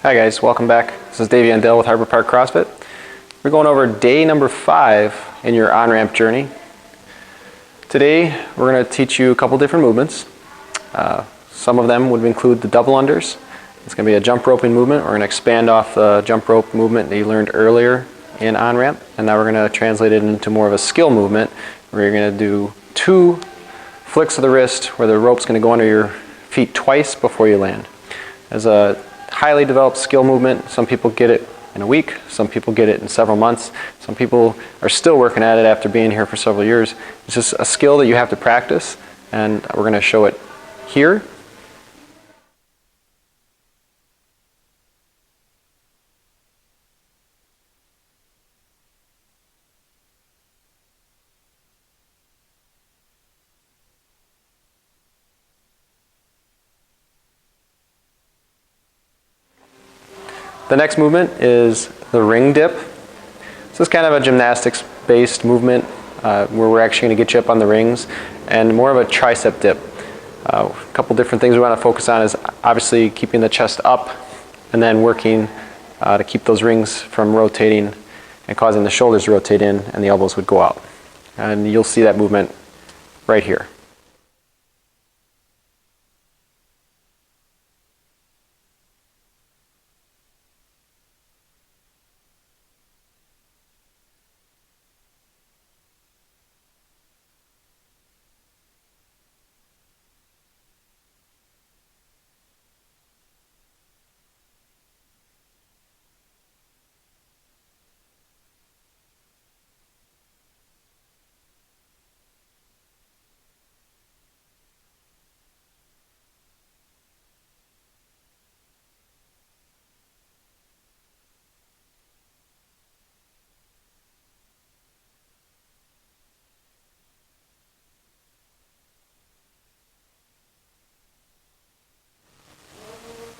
Hi guys, welcome back. This is Davey Andell with Harbor Park CrossFit. We're going over day number 5 in your on-ramp journey. Today we're going to teach you a couple different movements. Some of them would include the double unders. It's going to be a jump roping movement. We're going to expand off the jump rope movement that you learned earlier in on-ramp, and now we're going to translate it into more of a skill movement where you're going to do 2 flicks of the wrist where the rope's going to go under your feet twice before you land. As a highly developed skill movement, some people get it in a week, some people get it in several months, some people are still working at it after being here for several years. It's just a skill that you have to practice, and we're going to show it here. The next movement is the ring dip. This is kind of a gymnastics-based movement where we're actually going to get you up on the rings, and more of a tricep dip. A couple different things we want to focus on is obviously keeping the chest up and then working to keep those rings from rotating and causing the shoulders to rotate in and the elbows would go out. And you'll see that movement right here.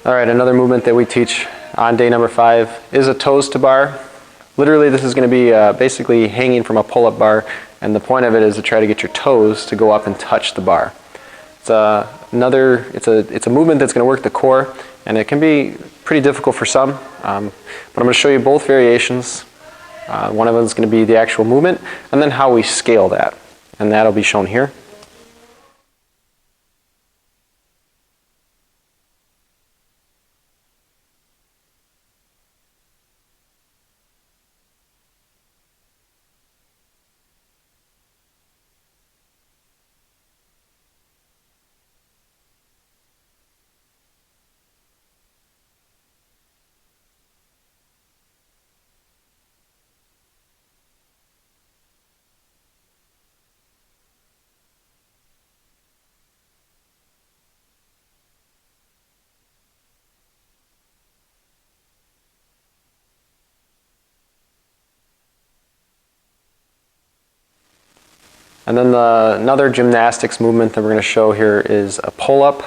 Alright, another movement that we teach on day number 5 is a toes to bar. Literally this is going to be basically hanging from a pull-up bar, and the point of it is to try to get your toes to go up and touch the bar. It's a movement that's going to work the core, and it can be pretty difficult for some, but I'm going to show you both variations. One of them is going to be the actual movement, and then how we scale that, and that'll be shown here. And then another gymnastics movement that we're going to show here is a pull-up.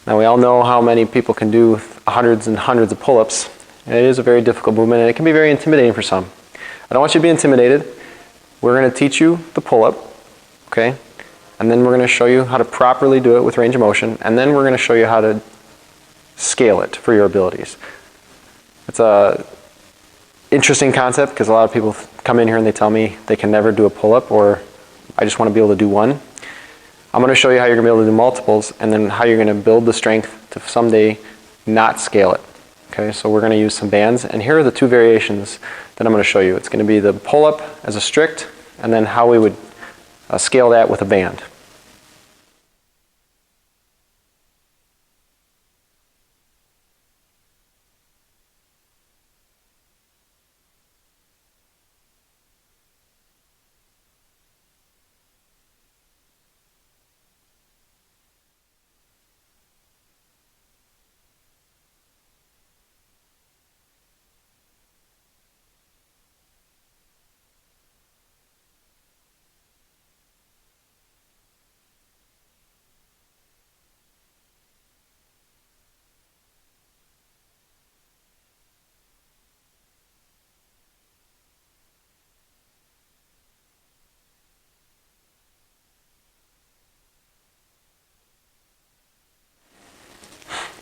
Now we all know how many people can do hundreds and hundreds of pull-ups. It is a very difficult movement, and it can be very intimidating for some. I don't want you to be intimidated. We're going to teach you the pull-up, okay? And then we're going to show you how to properly do it with range of motion, and then we're going to show you how to scale it for your abilities. It's a interesting concept because a lot of people come in here and they tell me they can never do a pull-up, or I just want to be able to do one. I'm going to show you how you're going to be able to do multiples, and then how you're going to build the strength to someday not scale it. Okay, so we're going to use some bands, and here are the 2 variations that I'm going to show you. It's going to be the pull-up as a strict, and then how we would scale that with a band.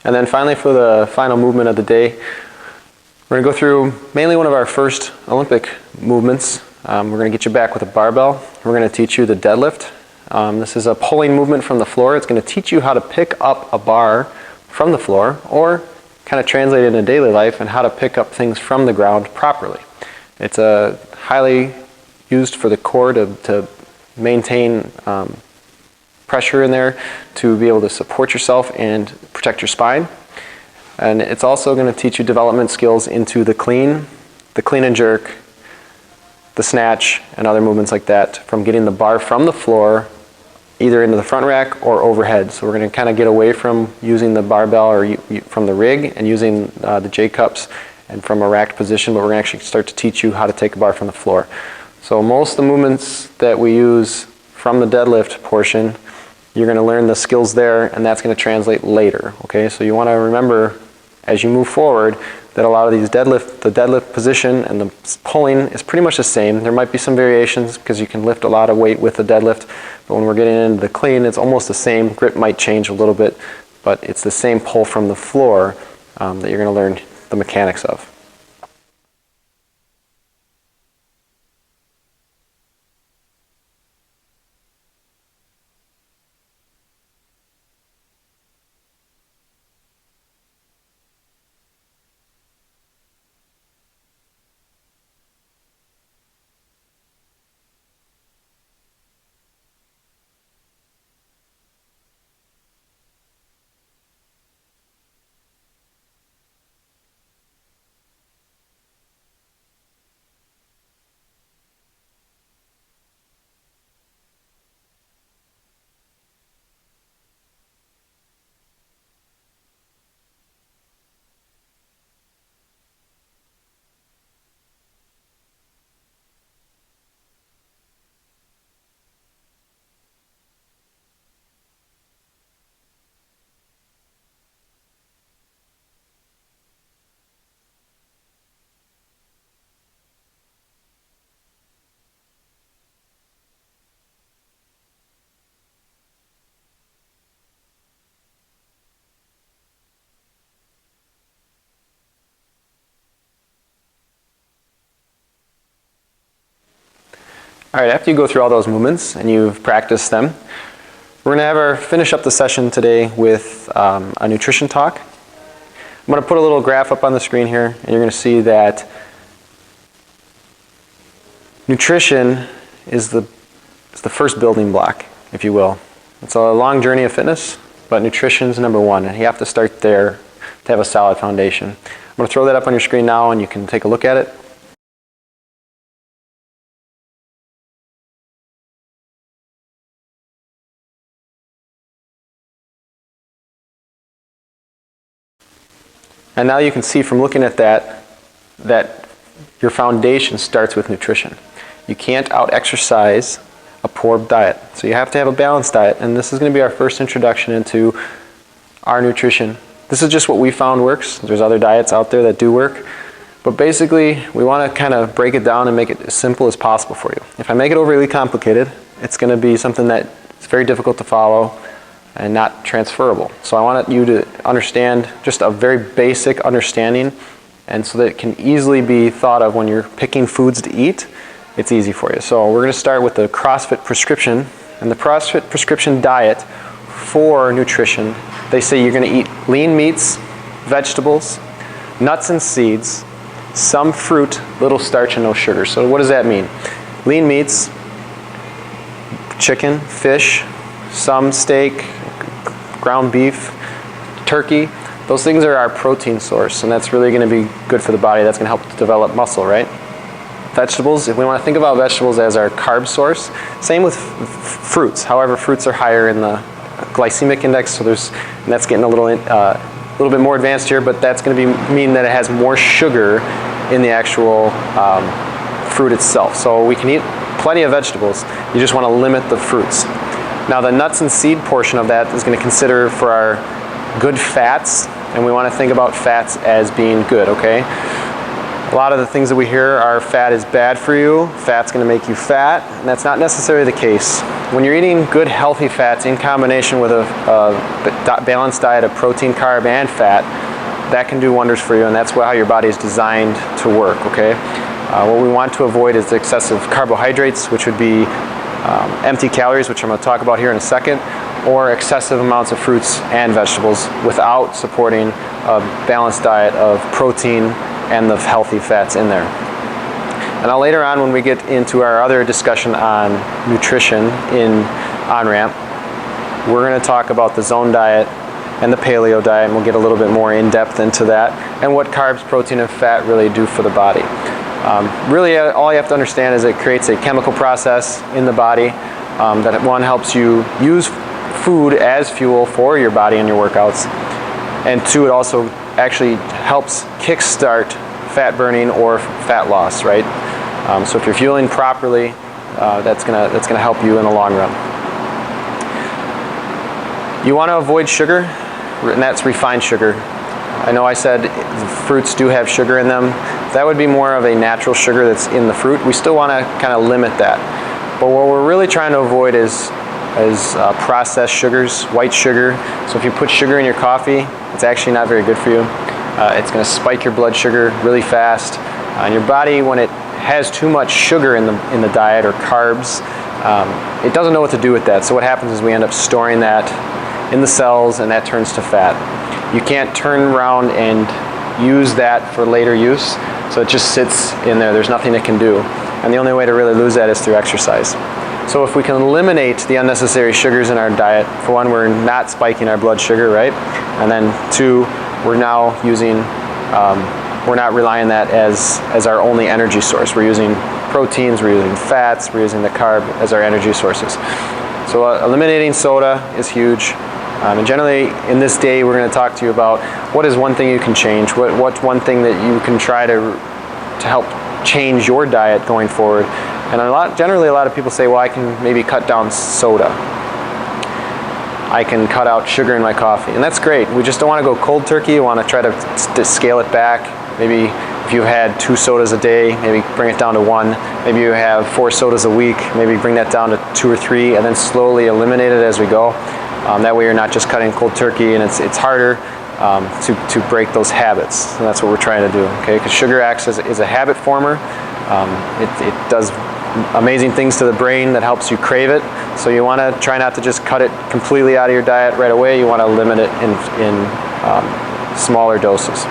And then finally, for the final movement of the day, we're going to go through mainly one of our first Olympic movements. We're going to get you back with a barbell. We're going to teach you the deadlift. This is a pulling movement from the floor. It's going to teach you how to pick up a bar from the floor, or kind of translate it into daily life and how to pick up things from the ground properly. It's highly used for the core to maintain pressure in there, to be able to support yourself and protect your spine. And it's also going to teach you development skills into the clean and jerk, the snatch, and other movements like that, from getting the bar from the floor either into the front rack or overhead. So we're going to kind of get away from using the barbell or from the rig and using the J-cups and from a racked position, but we're going to actually start to teach you how to take a bar from the floor. So most of the movements that we use from the deadlift portion, you're going to learn the skills there, and that's going to translate later. Okay, so you want to remember as you move forward that a lot of these the deadlift position and the pulling is pretty much the same. There might be some variations because you can lift a lot of weight with the deadlift, but when we're getting into the clean, it's almost the same. Grip might change a little bit, but it's the same pull from the floor that you're going to learn the mechanics of. All right, after you go through all those movements and you've practiced them, we're going to finish up the session today with a nutrition talk. I'm going to put a little graph up on the screen here, and you're going to see that nutrition is the first building block, if you will. It's a long journey of fitness, but nutrition is number one, and you have to start there to have a solid foundation. I'm going to throw that up on your screen now, and you can take a look at it. And now you can see from looking at that your foundation starts with nutrition. You can't out-exercise a poor diet. So you have to have a balanced diet, and this is going to be our first introduction into our nutrition. This is just what we found works. There's other diets out there that do work. But basically, we want to kind of break it down and make it as simple as possible for you. If I make it overly complicated, it's going to be something that is very difficult to follow and not transferable. So I want you to understand just a very basic understanding, and so that it can easily be thought of when you're picking foods to eat, it's easy for you. So we're going to start with the CrossFit prescription. And the CrossFit prescription diet for nutrition, they say you're going to eat lean meats, vegetables, nuts and seeds, some fruit, little starch and no sugar. So what does that mean? Lean meats, chicken, fish, some steak, ground beef, turkey, those things are our protein source, and that's really going to be good for the body. That's going to help to develop muscle, right? Vegetables, if we want to think about vegetables as our carb source, same with fruits. However, fruits are higher in the glycemic index, so and that's getting a little bit more advanced here, but that's going to mean that it has more sugar in the actual fruit itself. So we can eat plenty of vegetables. You just want to limit the fruits. Now the nuts and seed portion of that is going to consider for our good fats, and we want to think about fats as being good, okay? A lot of the things that we hear are fat is bad for you, fat's going to make you fat, and that's not necessarily the case. When you're eating good healthy fats in combination with a balanced diet of protein, carb, and fat, that can do wonders for you, and that's how your body is designed to work, okay? What we want to avoid is excessive carbohydrates, which would be empty calories, which I'm going to talk about here in a second, or excessive amounts of fruits and vegetables without supporting a balanced diet of protein and the healthy fats in there. And now later on, when we get into our other discussion on nutrition in OnRamp, we're going to talk about the zone diet and the paleo diet, and we'll get a little bit more in depth into that and what carbs, protein, and fat really do for the body. Really, all you have to understand is it creates a chemical process in the body that one helps you use food as fuel for your body and your workouts, and two, it also actually helps kickstart fat burning or fat loss, right? So if you're fueling properly, that's gonna help you in the long run. You want to avoid sugar, and that's refined sugar. I know I said fruits do have sugar in them. That would be more of a natural sugar that's in the fruit. We still want to kind of limit that. But what we're really trying to avoid is processed sugars, white sugar. So if you put sugar in your coffee, it's actually not very good for you. It's going to spike your blood sugar really fast. And your body, when it has too much sugar in the diet or carbs, it doesn't know what to do with that. So what happens is we end up storing that in the cells, and that turns to fat. You can't turn around and use that for later use, so it just sits in there. There's nothing it can do. And the only way to really lose that is through exercise. So if we can eliminate the unnecessary sugars in our diet, for one, we're not spiking our blood sugar, right? And then two, we're now using, we're not relying on that as our only energy source. We're using proteins, we're using fats, we're using the carb as our energy sources. So eliminating soda is huge. And generally, in this day, we're going to talk to you about what is one thing you can change, what's one thing that you can try to help change your diet going forward. And generally a lot of people say, well, I can maybe cut down soda. I can cut out sugar in my coffee, and that's great. We just don't want to go cold turkey. We want to try to scale it back. Maybe if you had 2 sodas a day, maybe bring it down to 1. Maybe you have 4 sodas a week, maybe bring that down to 2 or 3, and then slowly eliminate it as we go. That way you're not just cutting cold turkey, and it's harder to break those habits. And that's what we're trying to do, okay? Because sugar acts as a habit former. It does amazing things to the brain that helps you crave it. So you want to try not to just cut it completely out of your diet right away. You want to limit it in smaller doses.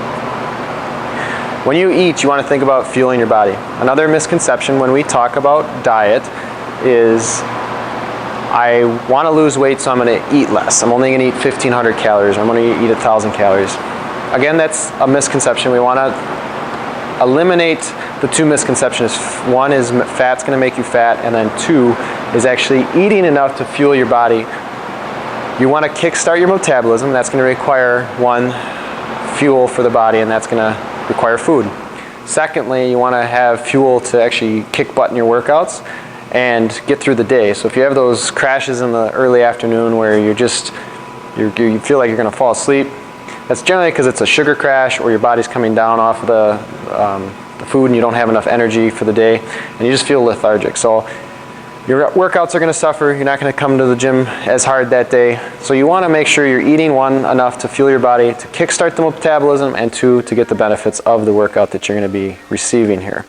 When you eat, you want to think about fueling your body. Another misconception when we talk about diet is, I want to lose weight, so I'm going to eat less. I'm only going to eat 1,500 calories, or I'm going to eat 1,000 calories. Again, that's a misconception. We want to eliminate the 2 misconceptions. One is fat's going to make you fat, and then 2 is actually eating enough to fuel your body. You want to kickstart your metabolism. That's going to require, 1, fuel for the body, and that's going to require food. Secondly, you want to have fuel to actually kick butt in your workouts and get through the day. So if you have those crashes in the early afternoon where you feel like you're going to fall asleep, that's generally because it's a sugar crash, or your body's coming down off of the food and you don't have enough energy for the day, and you just feel lethargic. So your workouts are going to suffer. You're not going to come to the gym as hard that day. So you want to make sure you're eating, 1, enough to fuel your body, to kickstart the metabolism, and 2, to get the benefits of the workout that you're going to be receiving here.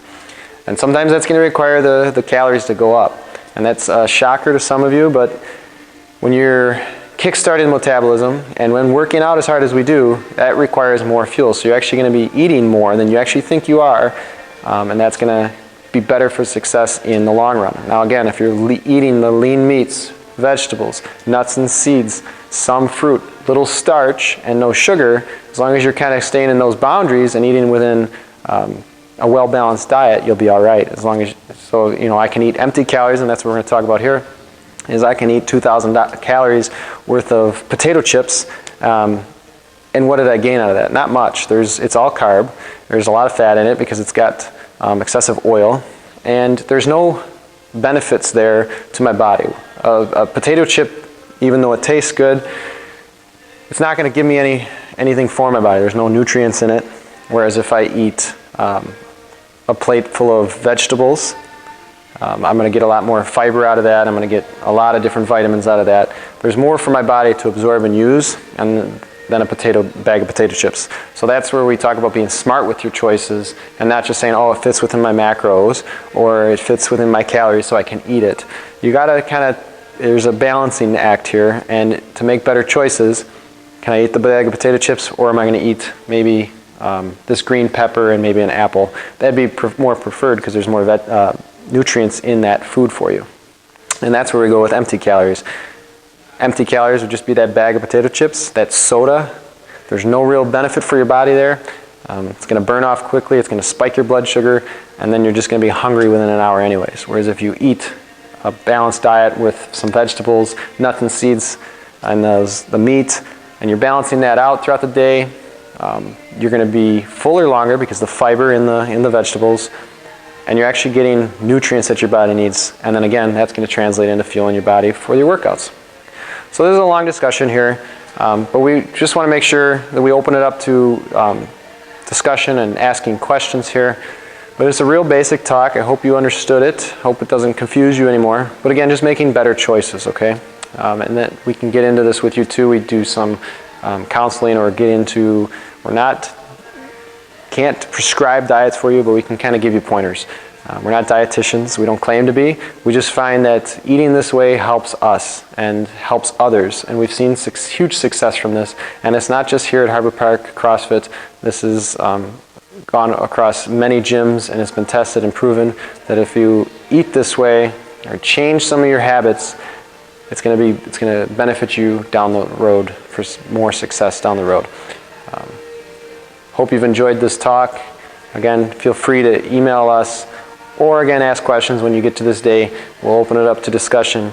And sometimes that's going to require the calories to go up. And that's a shocker to some of you, but when you're kickstarting metabolism and when working out as hard as we do, that requires more fuel. So you're actually going to be eating more than you actually think you are, and that's going to be better for success in the long run. Now again, if you're eating the lean meats, vegetables, nuts and seeds, some fruit, little starch, and no sugar, as long as you're kind of staying in those boundaries and eating within a well-balanced diet, you'll be all right. As long as, so you know, I can eat empty calories, and that's what we're going to talk about here, is I can eat 2,000 calories worth of potato chips, and what did I gain out of that? Not much. It's all carb. There's a lot of fat in it because it's got excessive oil, and there's no benefits there to my body. A potato chip, even though it tastes good, it's not going to give me anything for my body. There's no nutrients in it, whereas if I eat a plate full of vegetables. I'm going to get a lot more fiber out of that. I'm going to get a lot of different vitamins out of that. There's more for my body to absorb and use than a bag of potato chips. So that's where we talk about being smart with your choices and not just saying, oh, it fits within my macros or it fits within my calories so I can eat it. You got to kind of, there's a balancing act here, and to make better choices, can I eat the bag of potato chips, or am I going to eat maybe this green pepper and maybe an apple? That'd be more preferred because there's more nutrients in that food for you. And that's where we go with empty calories. Empty calories would just be that bag of potato chips, that soda. There's no real benefit for your body there. It's going to burn off quickly, it's going to spike your blood sugar, and then you're just going to be hungry within an hour anyways. Whereas if you eat a balanced diet with some vegetables, nuts and seeds, and the meat, and you're balancing that out throughout the day, you're going to be fuller longer because the fiber in the vegetables, and you're actually getting nutrients that your body needs. And then again, that's going to translate into fuel in your body for your workouts. So this is a long discussion here, but we just want to make sure that we open it up to discussion and asking questions here. But it's a real basic talk. I hope you understood it. Hope it doesn't confuse you anymore. But again, just making better choices, okay? And then we can get into this with you too. We do some counseling or get into, can't prescribe diets for you, but we can kind of give you pointers. We're not dietitians, we don't claim to be. We just find that eating this way helps us and helps others. And we've seen huge success from this. And it's not just here at Harbor Park CrossFit. This has gone across many gyms, and it's been tested and proven that if you eat this way or change some of your habits, it's going to benefit you down the road for more success down the road. Hope you've enjoyed this talk. Again, feel free to email us or again ask questions when you get to this day. We'll open it up to discussion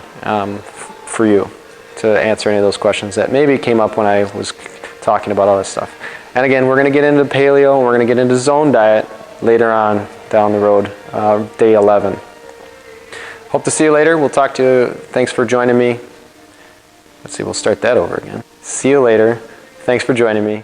for you to answer any of those questions that maybe came up when I was talking about all this stuff. And again, we're going to get into paleo and we're going to get into zone diet later on down the road, day 11. Hope to see you later. We'll talk to you. Thanks for joining me. Let's see, we'll start that over again. See you later. Thanks for joining me.